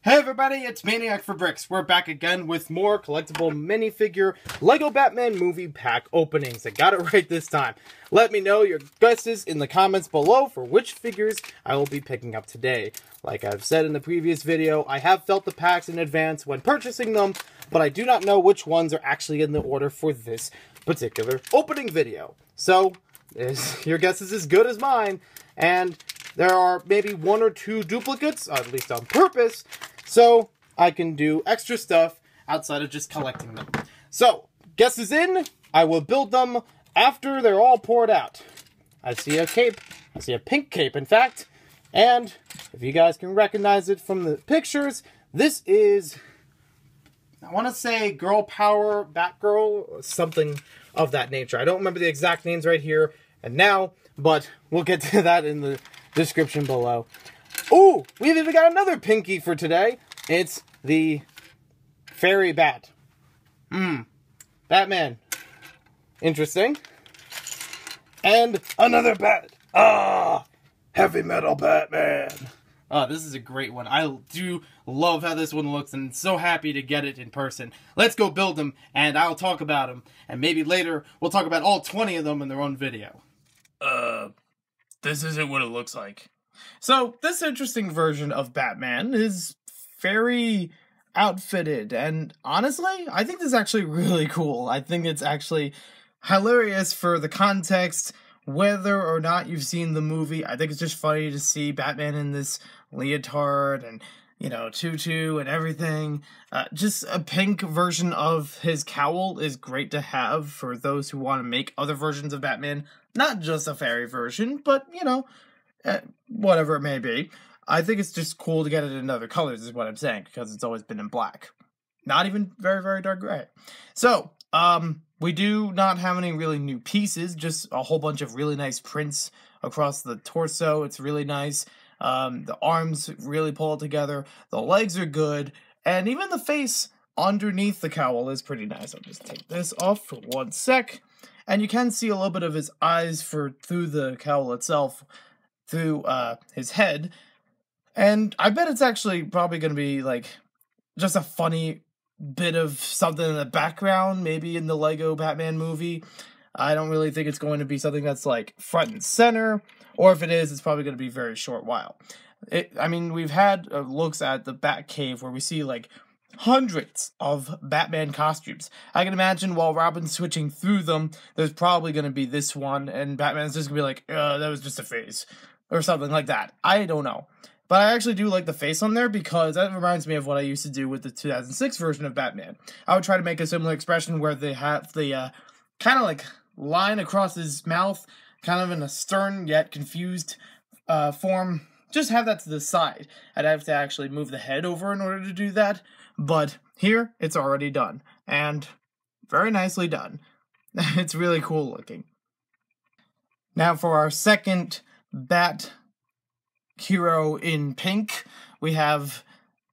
Hey everybody, it's Maniac for Bricks. We're back again with more collectible minifigure LEGO Batman movie pack openings. I got it right this time. Let me know your guesses in the comments below for which figures I will be picking up today. Like I've said in the previous video, I have felt the packs in advance when purchasing them, but I do not know which ones are actually in the order for this particular opening video. So, your guess is as good as mine, and there are maybe one or two duplicates, at least on purpose, so I can do extra stuff outside of just collecting them. So, guess is in. I will build them after they're all poured out. I see a cape. I see a pink cape, in fact. And if you guys can recognize it from the pictures, this is, I want to say Girl Power, Batgirl, something of that nature. I don't remember the exact names right here and now, but we'll get to that in the description below. Ooh, we've even got another pinky for today. It's the Fairy Bat. Batman. Interesting. And another bat. Heavy Metal Batman. This is a great one. I do love how this one looks, and so happy to get it in person. Let's go build them, and I'll talk about them. And maybe later, we'll talk about all 20 of them in their own video. This isn't what it looks like. So, this interesting version of Batman is very outfitted, and honestly, I think this is actually really cool. I think it's actually hilarious for the context, whether or not you've seen the movie. I think it's just funny to see Batman in this leotard and, you know, tutu and everything. Just a pink version of his cowl is great to have for those who want to make other versions of Batman. Not just a fairy version, but, you know, whatever it may be. I think it's just cool to get it in other colors is what I'm saying, because it's always been in black. Not even very, very dark gray. So, we do not have any really new pieces, just a whole bunch of really nice prints across the torso. It's really nice. The arms really pull it together. The legs are good. And even the face underneath the cowl is pretty nice. I'll just take this off for 1 sec. And you can see a little bit of his eyes through the cowl itself, through his head. And I bet it's actually probably going to be like just a funny bit of something in the background, maybe in the LEGO Batman movie. I don't really think it's going to be something that's like front and center, or if it is, it's probably going to be a very short while. I mean, we've had looks at the Batcave where we see like hundreds of Batman costumes. I can imagine while Robin's switching through them, there's probably going to be this one, and Batman's just going to be like, that was just a phase, or something like that. I don't know. But I actually do like the face on there because that reminds me of what I used to do with the 2006 version of Batman. I would try to make a similar expression where they have the kind of like line across his mouth, kind of in a stern yet confused form. Just have that to the side. I'd have to actually move the head over in order to do that. But here, it's already done. And very nicely done. It's really cool looking. Now for our second Bat hero in pink, we have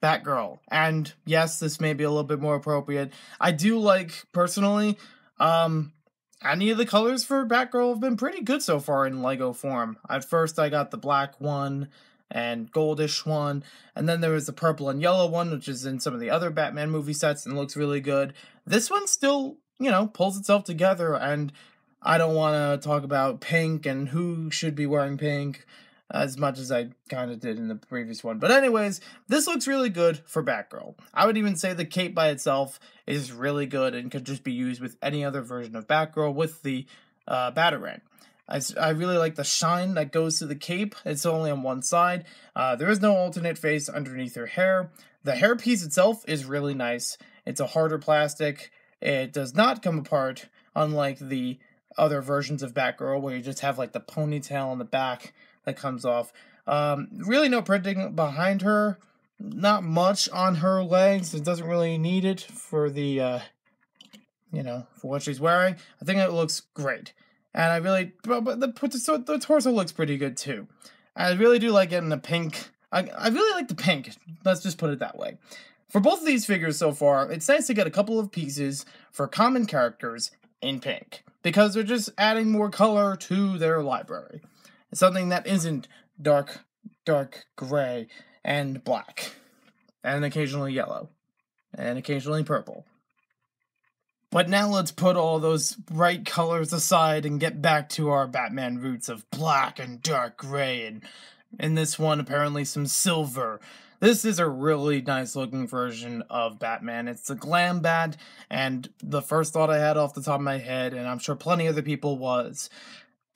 Batgirl. And yes, this may be a little bit more appropriate. I do like, personally, any of the colors for Batgirl have been pretty good so far in LEGO form. At first I got the black one and goldish one, and then there was the purple and yellow one, which is in some of the other Batman movie sets and looks really good. This one still, you know, pulls itself together, and I don't want to talk about pink and who should be wearing pink as much as I kind of did in the previous one. But anyways, this looks really good for Batgirl. I would even say the cape by itself is really good and could just be used with any other version of Batgirl with the Batarang. I really like the shine that goes to the cape. It's only on one side. There is no alternate face underneath her hair. The hairpiece itself is really nice. It's a harder plastic. It does not come apart, unlike the other versions of Batgirl where you just have like the ponytail on the back that comes off. Really no printing behind her. Not much on her legs. It doesn't really need it for the, you know, for what she's wearing. I think it looks great. And I really, but the torso looks pretty good too. I really do like getting the pink. I really like the pink. Let's just put it that way. For both of these figures so far, it's nice to get a couple of pieces for common characters in pink, because they're just adding more color to their library. Something that isn't dark gray and black. and occasionally yellow, and occasionally purple. But now let's put all those bright colors aside and get back to our Batman roots of black and dark gray, and in this one, apparently some silver. This is a really nice looking version of Batman. It's a glam bat, and the first thought I had off the top of my head, and I'm sure plenty of other people, was,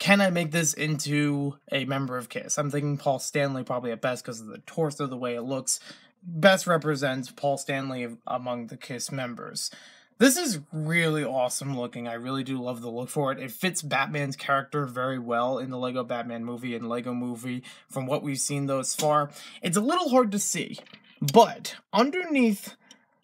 can I make this into a member of KISS? I'm thinking Paul Stanley probably at best because of the torso, the way it looks. Best represents Paul Stanley among the KISS members. This is really awesome looking. I really do love the look for it. It fits Batman's character very well in the Lego Batman movie and Lego Movie from what we've seen thus far. It's a little hard to see, but underneath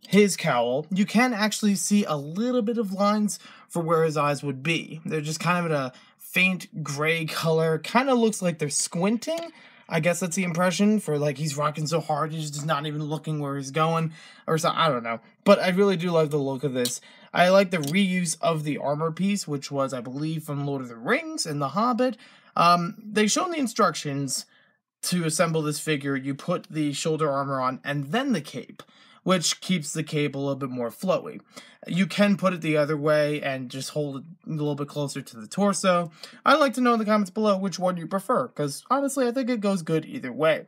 his cowl, you can actually see a little bit of lines for where his eyes would be. They're just kind of in a faint gray color. Kind of looks like they're squinting. I guess that's the impression for, like, he's rocking so hard, he's just not even looking where he's going, or so, I don't know. But I really do like the look of this. I like the reuse of the armor piece, which was, I believe, from Lord of the Rings and The Hobbit. They showed the instructions to assemble this figure. You put the shoulder armor on, and then the cape, which keeps the cape a little bit more flowy. You can put it the other way and just hold it a little bit closer to the torso. I'd like to know in the comments below which one you prefer, because honestly, I think it goes good either way.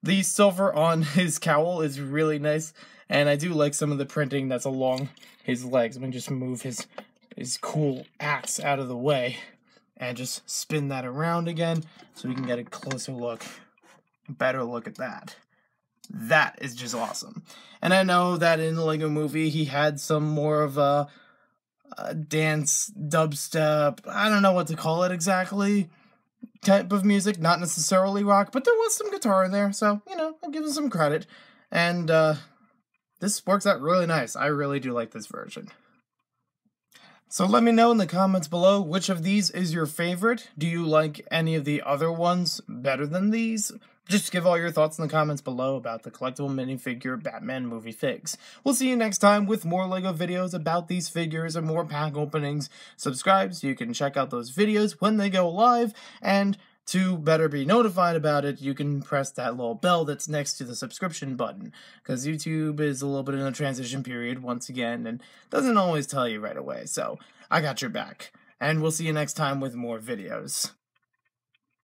The silver on his cowl is really nice, and I do like some of the printing that's along his legs. Let me just move his cool axe out of the way and just spin that around again so we can get a closer look, better look at that. That is just awesome. And I know that in the Lego Movie, he had some more of a dance, dubstep, I don't know what to call it exactly, type of music, not necessarily rock, but there was some guitar in there, so, you know, I'll give him some credit. And this works out really nice. I really do like this version. So let me know in the comments below which of these is your favorite. Do you like any of the other ones better than these? Just give all your thoughts in the comments below about the collectible minifigure Batman movie figs. We'll see you next time with more LEGO videos about these figures and more pack openings. Subscribe so you can check out those videos when they go live, and to better be notified about it, you can press that little bell that's next to the subscription button, because YouTube is a little bit in a transition period once again and doesn't always tell you right away, so I got your back. And we'll see you next time with more videos.